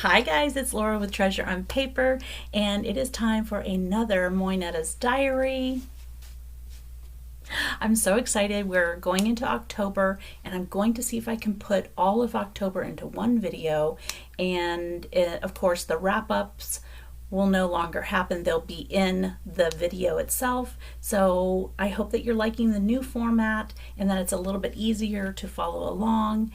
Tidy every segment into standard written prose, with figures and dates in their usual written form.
Hi guys, it's Laura with Treasure on Paper, and it is time for another Moinetta's Diary. I'm so excited. We're going into October, and I'm going to see if I can put all of October into one video. And of course, the wrap-ups will no longer happen. They'll be in the video itself. So I hope that you're liking the new format and that it's a little bit easier to follow along.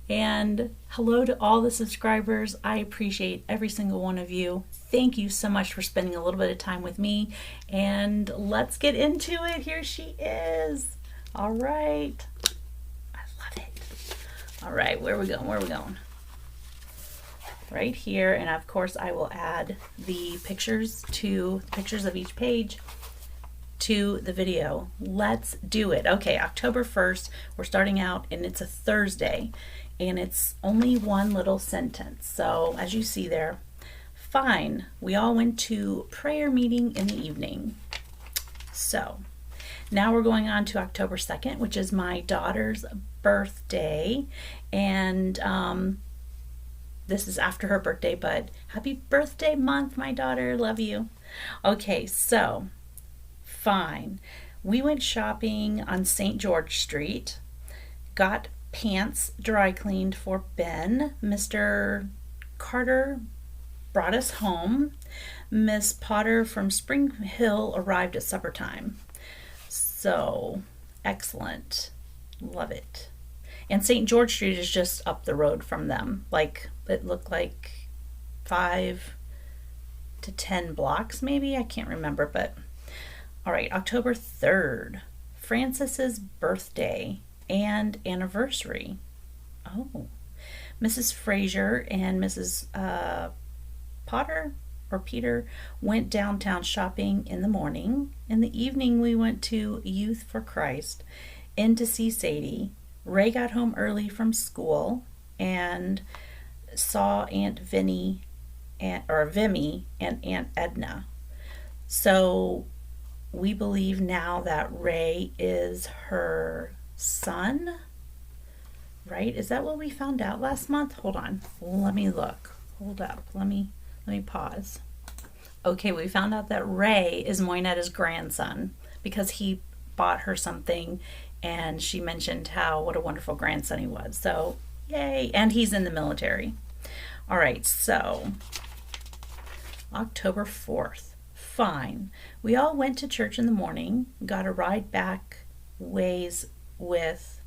And hello to all the subscribers. I appreciate every single one of you. Thank you so much for spending a little bit of time with me. And let's get into it. Here she is. All right. I love it. All right, where are we going? Where are we going? Right here. And of course, I will add the pictures of each page to the video. Let's do it. Okay, October 1st, we're starting out, and it's a Thursday. And it's only one little sentence. So as you see there, fine, we all went to prayer meeting in the evening. So now we're going on to October 2nd, which is my daughter's birthday. And this is after her birthday, but happy birthday month, my daughter. Love you. Okay, so fine. We went shopping on St. George Street, got pants dry cleaned for Ben. Mr. Carter brought us home. Miss Potter from Spring Hill arrived at supper time. So excellent. Love it. And St. George Street is just up the road from them. Like, it looked like 5 to 10 blocks maybe. I can't remember, but all right. October 3rd, Francis's birthday and anniversary. Oh, Mrs. Fraser and Mrs. Potter or Peter went downtown shopping in the morning. In the evening, we went to Youth for Christ, in to see Sadie. Ray got home early from school and saw Aunt Vimy and Aunt Edna. So we believe now that Ray is her son, right? Is that what we found out last month? Hold on, let me look. Hold up, let me pause. Okay, we found out that Ray is Moinetta's grandson because he bought her something and she mentioned what a wonderful grandson he was. So yay, and he's in the military. All right, so October 4th, fine. We all went to church in the morning, got a ride back ways with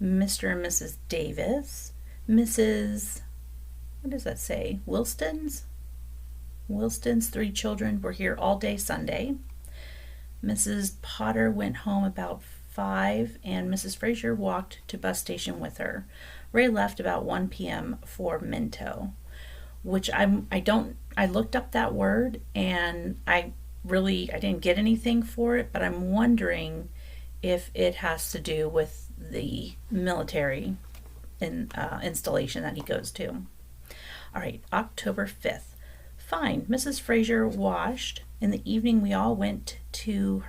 Mr. and Mrs. Davis, Mrs. what does that say? Wilston's 3 children were here all day Sunday. Mrs. Potter went home about 5 and Mrs. Fraser walked to bus station with her. Ray left about 1 p.m. for Minto, which I looked up that word and I didn't get anything for it, but I'm wondering if it has to do with the military installation that he goes to. All right, October 5th. Fine, Mrs. Fraser washed. In the evening, we all went to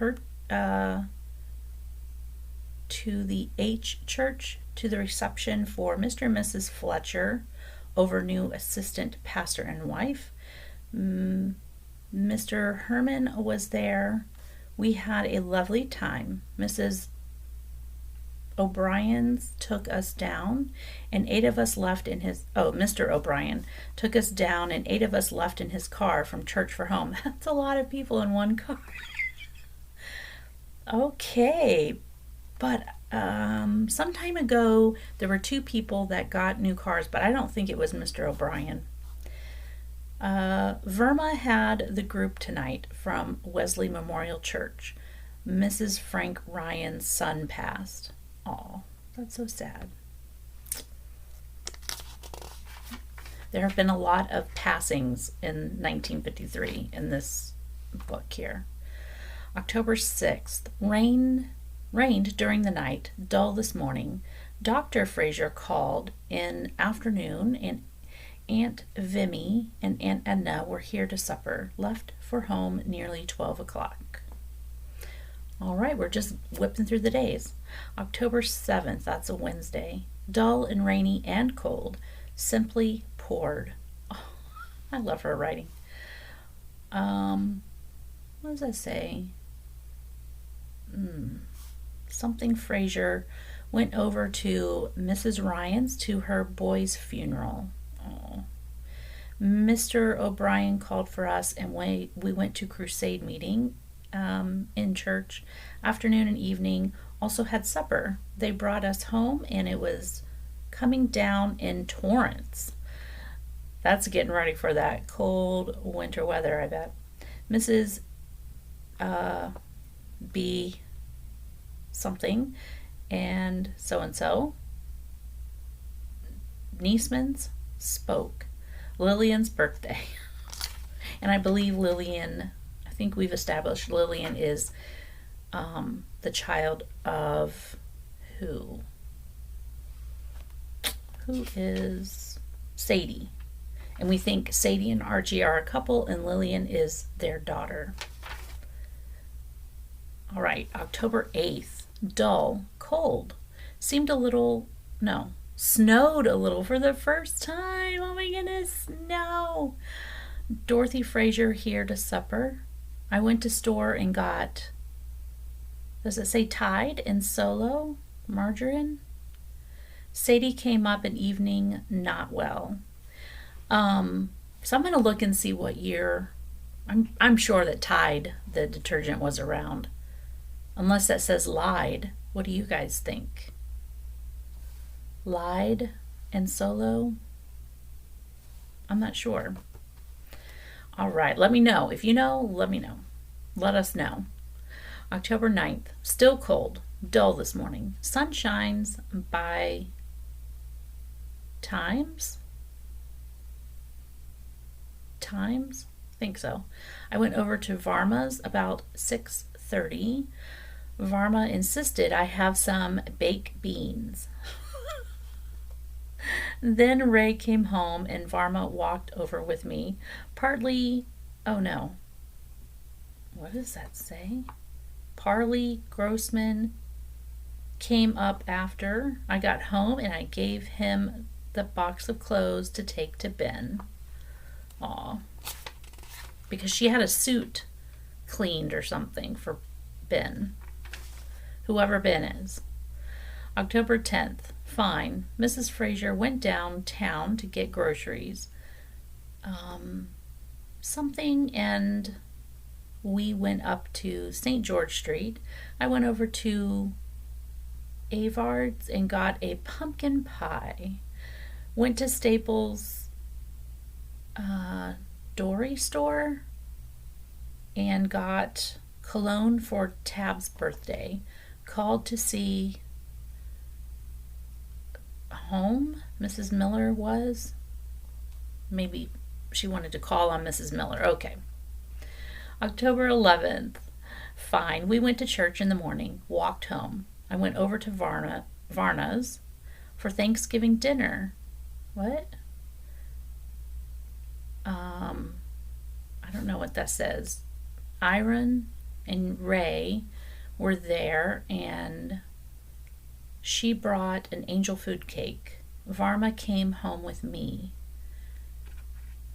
the H church, to the reception for Mr. and Mrs. Fletcher, over new assistant pastor and wife. Mr. Herman was there. We had a lovely time. Mrs. O'Brien's took us down and 8 of us left in his Mr. O'Brien took us down and 8 of us left in his car from church for home. That's a lot of people in one car. Okay, but some time ago there were 2 people that got new cars, but I don't think it was Mr. O'Brien. Verma had the group tonight from Wesley Memorial Church. Mrs. Frank Ryan's son passed. Oh, that's so sad. There have been a lot of passings in 1953 in this book here. October 6th. Rained during the night, dull this morning. Dr. Fraser called in afternoon and Aunt Vimy and Aunt Edna were here to supper, left for home nearly 12 o'clock. All right, we're just whipping through the days. October 7th, that's a Wednesday. Dull and rainy and cold, simply poured. Oh, I love her writing. What does that say? Something Fraser went over to Mrs. Ryan's to her boy's funeral. Oh. Mr. O'Brien called for us, and we went to crusade meeting in church, afternoon and evening. Also had supper. They brought us home, and it was coming down in torrents. That's getting ready for that cold winter weather, I bet. Mrs. B something and so Nieceman's spoke. Lillian's birthday. And I believe Lillian, I think we've established Lillian is the child of who? Who is Sadie? And we think Sadie and Archie are a couple, and Lillian is their daughter. All right, October 8th. Dull, cold. Seemed a little, no, snowed a little for the first time. Oh my goodness, snow. Dorothy Fraser here to supper. I went to store and got, does it say Tide and Solo? Margarine? Sadie came up in evening, not well. So I'm going to look and see what year. I'm sure that Tide, the detergent, was around. Unless that says lied. What do you guys think? Lied and Solo? I'm not sure. All right, let me know. If you know, let me know. Let us know. October 9th. Still cold. Dull this morning. Sun shines by times? Times? I think so. I went over to Varma's about 6:30. Varma insisted I have some baked beans. Then Ray came home and Varma walked over with me. Partly, oh no. What does that say? Parley Grossman came up after I got home and I gave him the box of clothes to take to Ben. Aw. Because she had a suit cleaned or something for Ben. Whoever Ben is. October 10th. Fine. Mrs. Fraser went downtown to get groceries. Something, and we went up to St. George Street. I went over to Avard's and got a pumpkin pie. Went to Staples Dory store and got cologne for Tab's birthday. Called to see home Mrs. Miller was. Maybe she wanted to call on Mrs. Miller. Okay. October 11th. Fine. We went to church in the morning. Walked home. I went over to Varna's for Thanksgiving dinner. What? I don't know what that says. Iron and Ray were there, and she brought an angel food cake. Varma came home with me.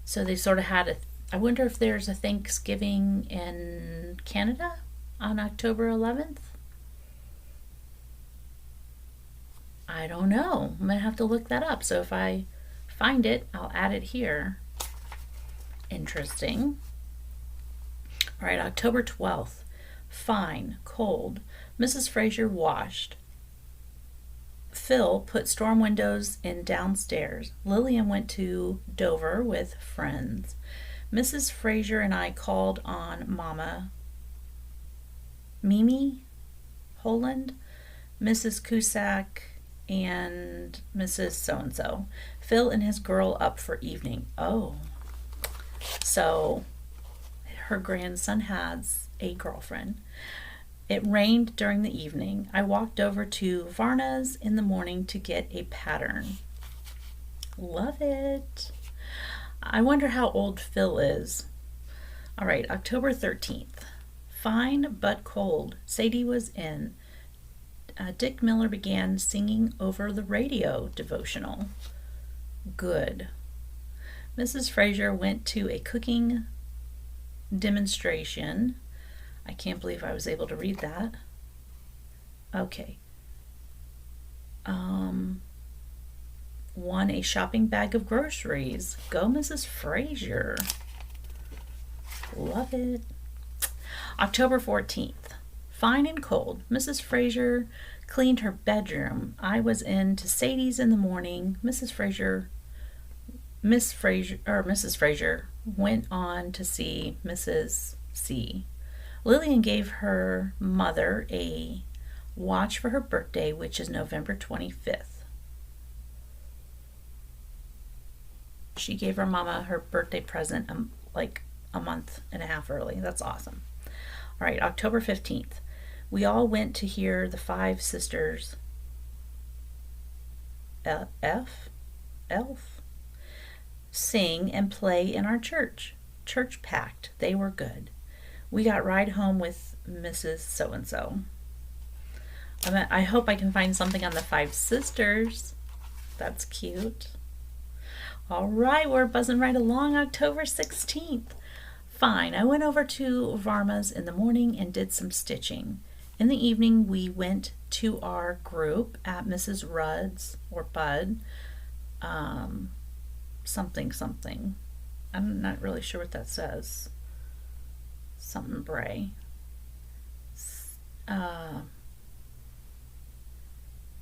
So they sort of had I wonder if there's a Thanksgiving in Canada on October 11th? I don't know. I'm going to have to look that up. So if I find it, I'll add it here. Interesting. All right, October 12th. Fine, cold. Mrs. Fraser washed. Phil put storm windows in downstairs. Lillian went to Dover with friends. Mrs. Fraser and I called on Mama Mimi Holland, Mrs. Cusack, and Mrs. So-and-so. Phil and his girl up for evening. Oh. So her grandson has a girlfriend. It rained during the evening. I walked over to Varna's in the morning to get a pattern. Love it. I wonder how old Phil is. All right, October 13th. Fine but cold. Sadie was in. Dick Miller began singing over the radio devotional. Good. Mrs. Fraser went to a cooking demonstration. I can't believe I was able to read that. Okay. Won a shopping bag of groceries. Go Mrs. Fraser. Love it. October 14th. Fine and cold. Mrs. Fraser cleaned her bedroom. I was in to Sadie's in the morning. Mrs. Fraser went on to see Mrs. C. Lillian gave her mother a watch for her birthday, which is November 25th. She gave her mama her birthday present like a month and a half early. That's awesome. All right, October 15th. We all went to hear the five sisters elf sing and play in our church. Church packed. They were good. We got ride home with Mrs. So-and-so. I hope I can find something on the five sisters. That's cute. All right, we're buzzing right along. October 16th. Fine. I went over to Varma's in the morning and did some stitching. In the evening, we went to our group at Mrs. Rudd's or Bud. Something. I'm not really sure what that says. Something Bray.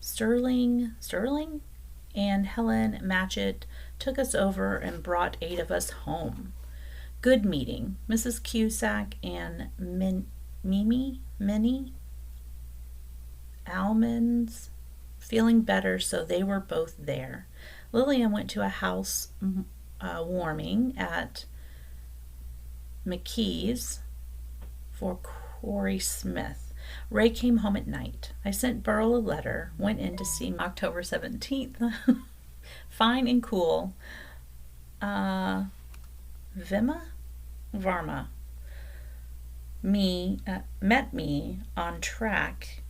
Sterling and Helen Matchett took us over and brought 8 of us home. Good meeting. Mrs. Cusack and Minnie Almonds feeling better, so they were both there. Lillian went to a house warming at McKee's for Corey Smith. Ray came home at night. I sent Burl a letter, went in to see him October 17th. Fine and cool. Varma met me on track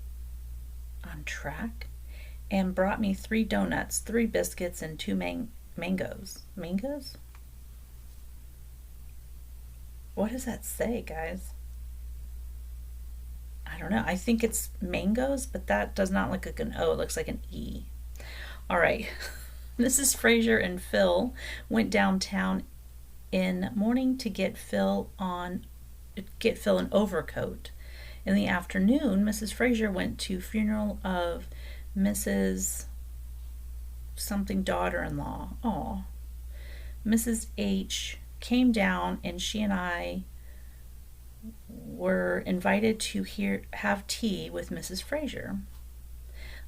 and brought me 3 donuts, 3 biscuits, and 2 mangoes. Mangoes? What does that say, guys? I don't know. I think it's mangoes, but that does not look like an O. It looks like an E. All right. Mrs. Fraser and Phil went downtown in morning to get Phil an overcoat. In the afternoon, Mrs. Fraser went to funeral of Mrs. something daughter-in-law. Aw. Mrs. H came down and she and I were invited to have tea with Mrs. Fraser.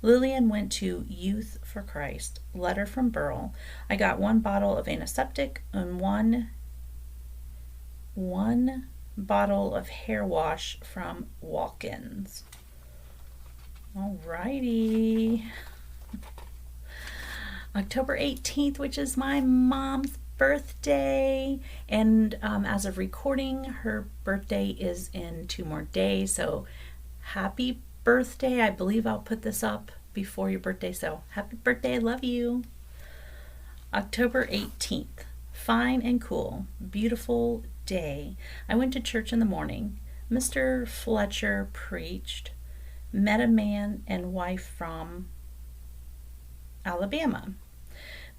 Lillian went to Youth for Christ. Letter from Burl. I got 1 bottle of antiseptic and one bottle of hair wash from Walk-ins. Alrighty. October 18th, which is my mom's birthday, and as of recording, her birthday is in 2 more days, so happy birthday. I believe I'll put this up before your birthday, so happy birthday. I love you. October 18th. Fine and cool. Beautiful day. I went to church in the morning. Mr. Fletcher preached. Met a man and wife from Alabama.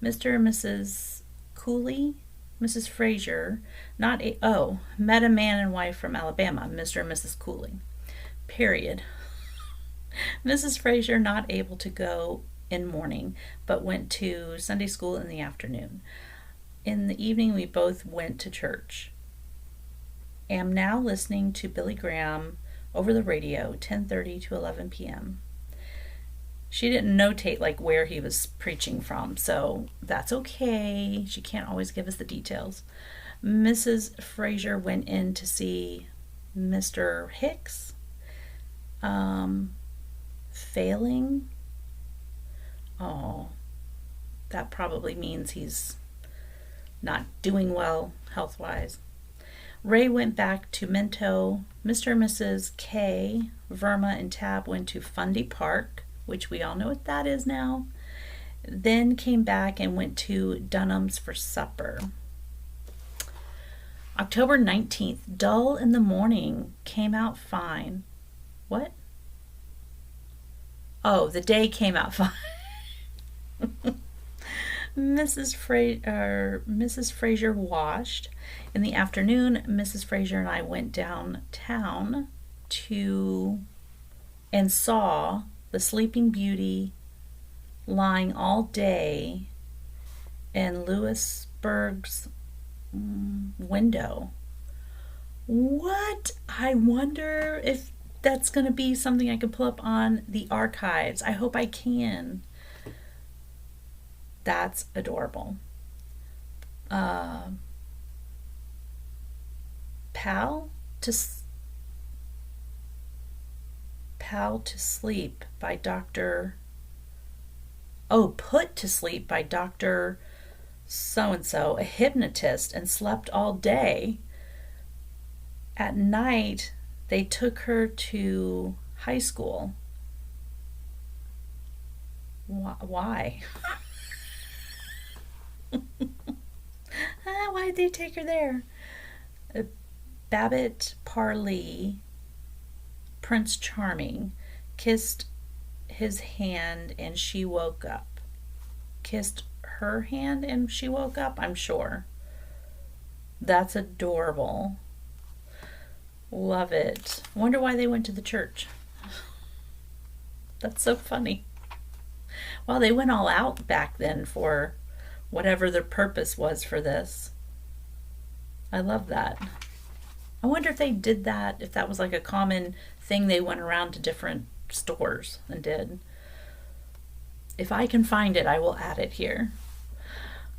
Mr. and Mrs. Cooley, Mrs. Fraser, met a man and wife from Alabama, Mr. and Mrs. Cooley. Period. Mrs. Fraser not able to go in morning, but went to Sunday school in the afternoon. In the evening, we both went to church. Am now listening to Billy Graham over the radio, 10:30 to 11 p.m. She didn't notate like where he was preaching from, so that's okay. She can't always give us the details. Mrs. Fraser went in to see Mr. Hicks. Failing. Oh, that probably means he's not doing well health-wise. Ray went back to Minto. Mr. and Mrs. K, Verma, and Tab went to Fundy Park, which we all know what that is now. Then came back and went to Dunham's for supper. October 19th, dull in the morning, came out fine. What? Oh, the day came out fine. Mrs. Fraser washed. In the afternoon, Mrs. Fraser and I went downtown and saw the Sleeping Beauty lying all day in Lewisburg's window. What? I wonder if that's going to be something I can pull up on the archives. I hope I can. That's adorable. Pal to Sleep by Dr. Put to Sleep by Dr. So-and-so, a hypnotist, and slept all day. At night, they took her to high school. Why? Why'd they take her there? Babbitt Parley, Prince Charming, kissed his hand and she woke up. Kissed her hand and she woke up, I'm sure. That's adorable. Love it. Wonder why they went to the church. That's so funny. Well, they went all out back then for whatever their purpose was for this. I love that. I wonder if they did that, if that was like a common thing they went around to different stores and did. If I can find it, I will add it here.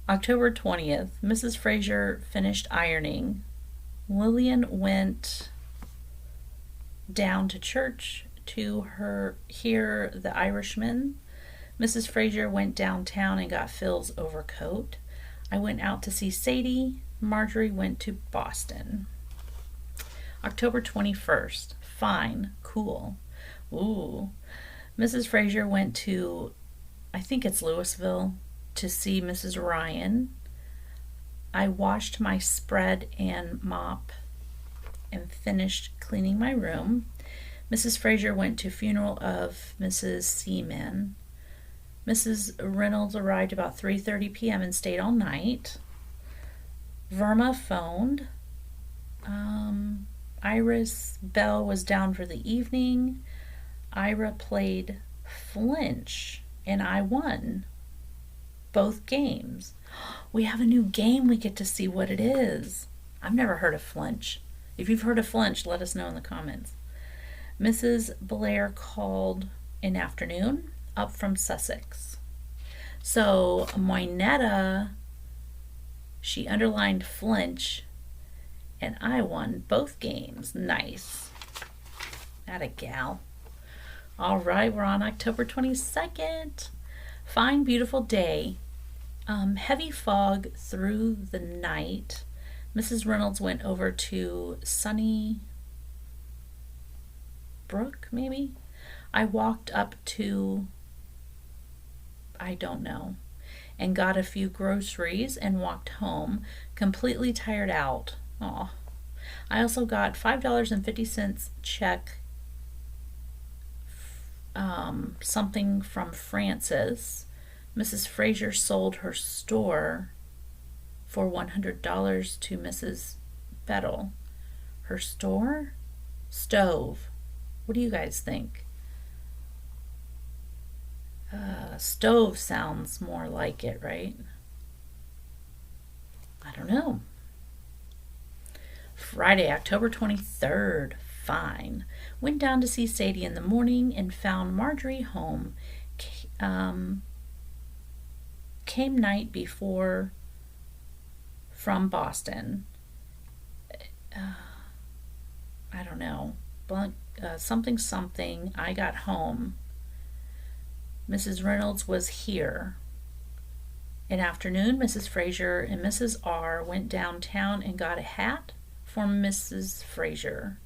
October 20th, Mrs. Fraser finished ironing. Lillian went down to church to hear the Irishman. Mrs. Fraser went downtown and got Phil's overcoat. I went out to see Sadie. Marjorie went to Boston. October 21st. Fine. Cool. Ooh. Mrs. Fraser went to, I think it's Louisville, to see Mrs. Ryan. I washed my spread and mop and finished cleaning my room. Mrs. Fraser went to funeral of Mrs. Seaman. Mrs. Reynolds arrived about 3:30 p.m. and stayed all night. Verma phoned. Iris Bell was down for the evening. Ira played Flinch, and I won both games. We have a new game. We get to see what it is. I've never heard of Flinch. If you've heard of Flinch, let us know in the comments. Mrs. Blair called in afternoon, up from Sussex. So Moinetta, she underlined Flinch, and I won both games. Nice. Atta gal. All right, we're on October 22nd. Fine, beautiful day. Heavy fog through the night. Mrs. Reynolds went over to Sunnybrook, maybe? I walked up to, I don't know, and got a few groceries and walked home, completely tired out. Aw. I also got $5.50 check, something from Francis. Mrs. Fraser sold her store for $100 to Mrs. Bettle. Her store? Stove. What do you guys think? Stove sounds more like it, right? I don't know. Friday, October 23rd. Fine. Went down to see Sadie in the morning and found Marjorie home. Came night before from Boston. I don't know. Something. I got home. Mrs. Reynolds was here. In afternoon, Mrs. Fraser and Mrs. R. went downtown and got a hat for Mrs. Fraser.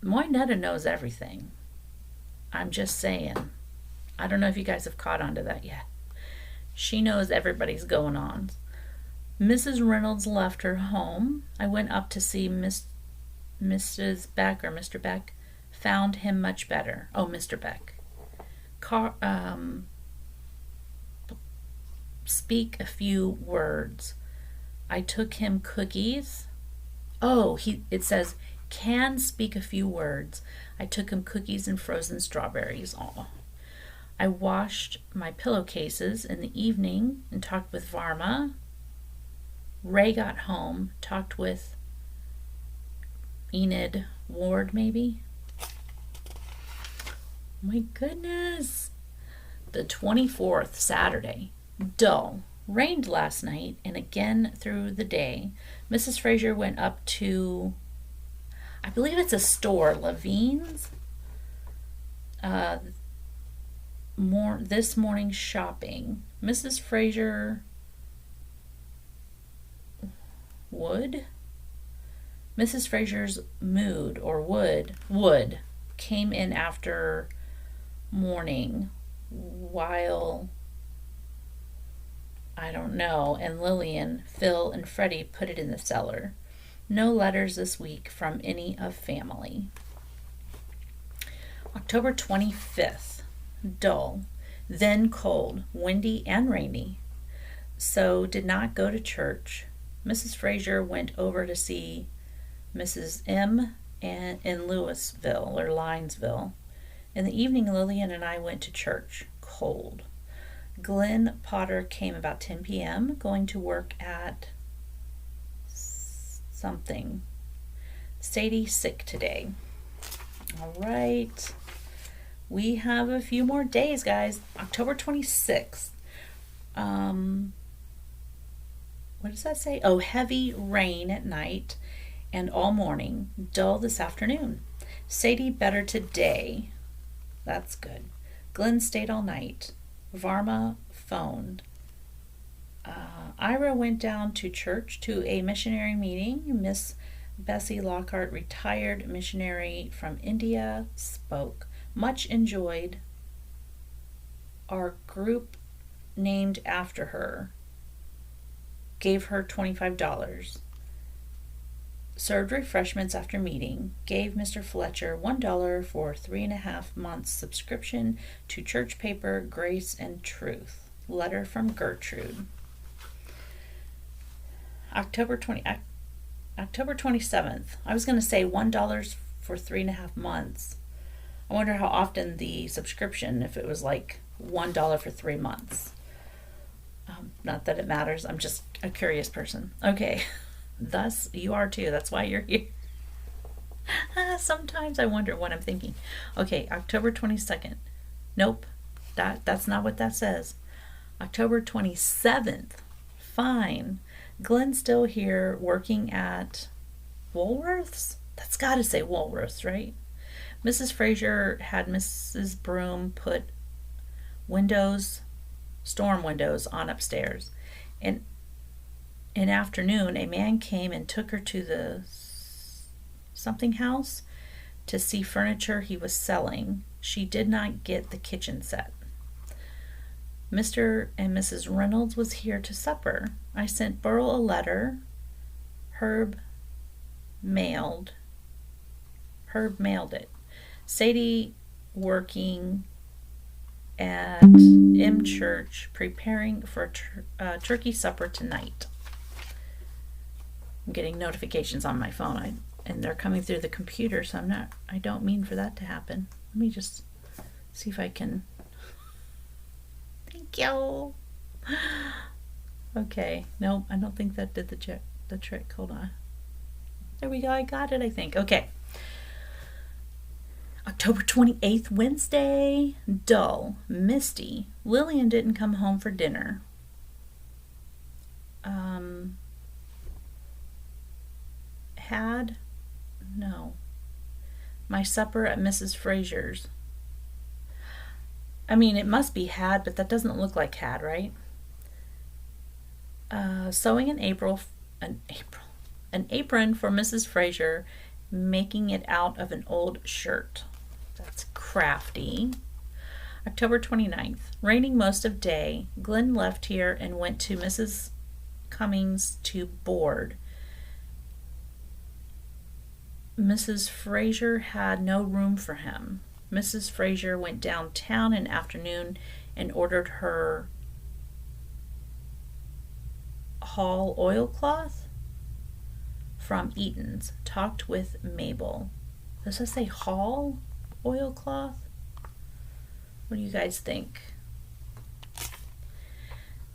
Moinetta knows everything. I'm just saying. I don't know if you guys have caught on to that yet. She knows everybody's going on. Mrs. Reynolds left her home. I went up to see Mrs. Beck or Mr. Beck. Found him much better. Oh, Mr. Beck. Speak a few words. I took him cookies. Oh, it says can speak a few words. I took him cookies and frozen strawberries. Oh. I washed my pillowcases in the evening and talked with Varma. Ray got home, talked with Enid Ward, maybe. My goodness. The 24th, Saturday. Dull. Rained last night and again through the day. Mrs. Fraser went up to, I believe it's a store, Levine's. This morning shopping. Mrs. Fraser Mrs. Fraser's mood or wood came in after morning while I don't know, and Lillian, Phil, and Freddie put it in the cellar. No letters this week from any of family. October 25th, dull, then cold, windy, and rainy. So did not go to church. Mrs. Fraser went over to see Mrs. M in Louisville or Linesville. In the evening, Lillian and I went to church. Cold. Glenn Potter came about 10 p.m., going to work at something. Sadie sick today. All right. We have a few more days, guys. October 26th. What does that say? Oh, heavy rain at night and all morning. Dull this afternoon. Sadie better today. That's good. Glenn stayed all night. Varma phoned. Ira went down to church to a missionary meeting. Miss Bessie Lockhart, retired missionary from India, spoke. Much enjoyed. Our group named after her. Gave her $25. Served refreshments after meeting. Gave Mr. Fletcher $1 for 3.5 months subscription to church paper Grace and Truth. Letter from Gertrude. October 27th. I was going to say $1 for 3.5 months. I wonder how often the subscription, if it was like $1 for 3 months. Not that it matters. I'm just a curious person. Okay. Thus, you are too. That's why you're here. Sometimes I wonder what I'm thinking. Okay, October 22nd. Nope. That's not what that says. October 27th. Fine. Glenn's still here working at Woolworths? That's got to say Woolworths, right? Mrs. Fraser had Mrs. Broom put storm windows on upstairs. In afternoon, a man came and took her to the something house to see furniture he was selling. She did not get the kitchen set. Mr. and Mrs. Reynolds was here to supper. I sent Burl a letter. Herb mailed it. Sadie working at M Church, preparing for a turkey supper tonight. I'm getting notifications on my phone, and they're coming through the computer, so I don't mean for that to happen. Let me just see if I can. Thank you. Okay, no, I don't think that did the trick. Hold on. There we go. I got it, I think. Okay. October 28th, Wednesday. Dull. Misty. Lillian didn't come home for dinner. My supper at Mrs. Fraser's. I mean, it must be had, but that doesn't look like had, right? Sewing an apron for Mrs. Fraser, making it out of an old shirt. That's crafty. October 29th. Raining most of day. Glenn left here and went to Mrs. Cummings to board. Mrs. Fraser had no room for him. Mrs. Fraser went downtown in the afternoon and ordered her Hall oilcloth from Eaton's. Talked with Mabel. Does it say Hall oilcloth? What do you guys think?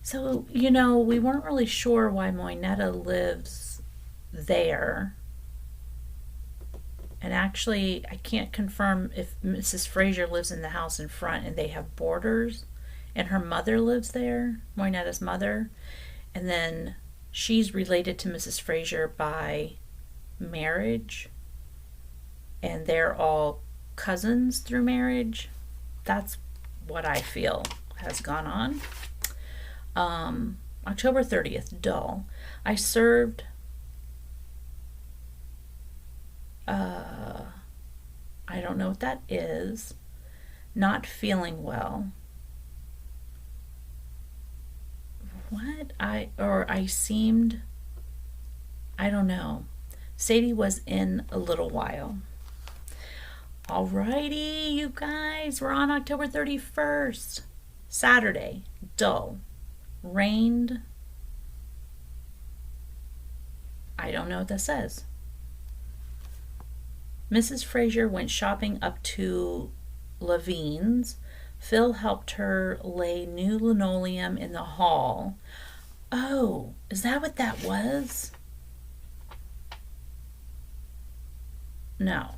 So, you know, we weren't really sure why Moinetta lives there. And actually, I can't confirm if Mrs. Fraser lives in the house in front and they have borders. And her mother lives there, Moinetta's mother. And then she's related to Mrs. Fraser by marriage. And they're all cousins through marriage. That's what I feel has gone on. October 30th, dull. I served I don't know what that is. Not feeling well. What? I seemed, I don't know. Sadie was in a little while. Alrighty, you guys, we're on October 31st. Saturday, dull. Rained. I don't know what that says. Mrs. Fraser went shopping up to Levine's. Phil helped her lay new linoleum in the hall. Oh, is that what that was? No.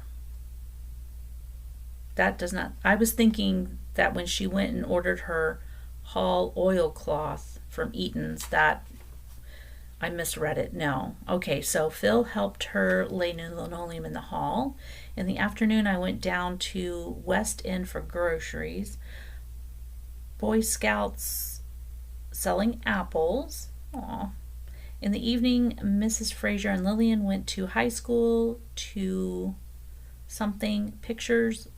That does not. I was thinking that when she went and ordered her Hall oilcloth from Eaton's, that I misread it. No. Okay, so Phil helped her lay new linoleum in the hall. In the afternoon, I went down to West End for groceries. Boy Scouts selling apples. Aw. In the evening, Mrs. Fraser and Lillian went to high school to something. Pictures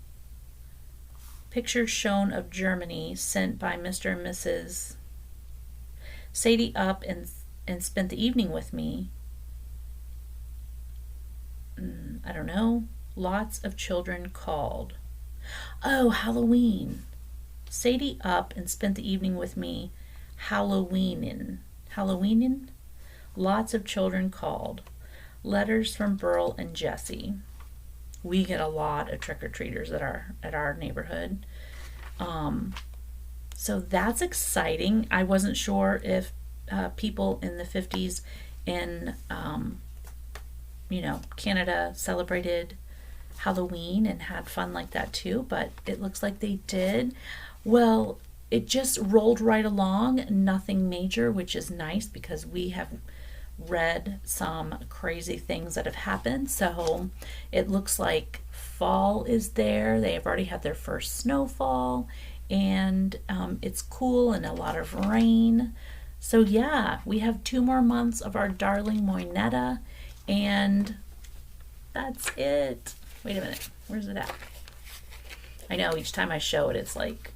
shown of Germany sent by Mr. and Mrs. Sadie up and spent the evening with me. I don't know. Lots of children called. Oh, Halloween. Sadie up and spent the evening with me Halloweenin'. Lots of children called. Letters from Burl and Jessie. We get a lot of trick-or-treaters at our neighborhood. So that's exciting. I wasn't sure if people in the 50s in Canada celebrated Halloween and had fun like that too, but it looks like they did. Well, it just rolled right along, nothing major, which is nice because we have read some crazy things that have happened. So it looks like fall is there. They have already had their first snowfall, and it's cool and a lot of rain. So yeah, we have 2 more months of our darling Moinetta, and that's it. Wait a minute, where's it at? I know each time I show it, it's like,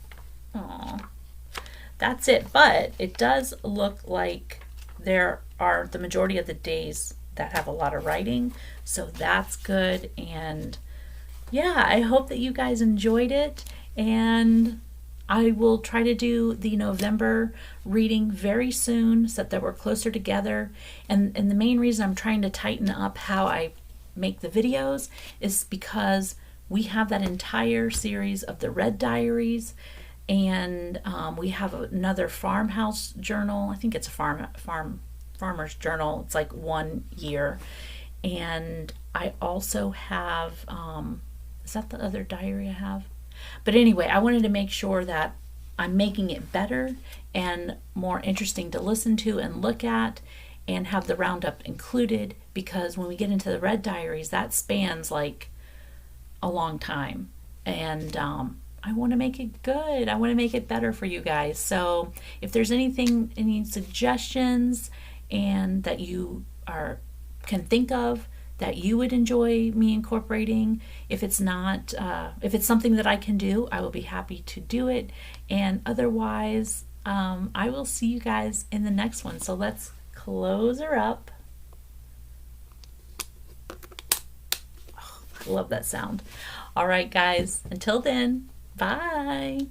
aw. That's it, but it does look like there are the majority of the days that have a lot of writing, so that's good. And yeah, I hope that you guys enjoyed it, and I will try to do the November reading very soon so that we're closer together. And the main reason I'm trying to tighten up how I make the videos is because we have that entire series of the Red Diaries, and we have another farmhouse journal. I think it's a farmer's journal. It's like 1 year. And I also have, is that the other diary I have? But anyway, I wanted to make sure that I'm making it better and more interesting to listen to and look at, and have the roundup included, because when we get into the Red Diaries, that spans like a long time. And I want to make it good. I want to make it better for you guys. So if there's anything, any suggestions, and that you can think of that you would enjoy me incorporating, if it's not, if it's something that I can do, I will be happy to do it. And otherwise, I will see you guys in the next one. So let's close her up. Oh, I love that sound. All right, guys, until then, bye.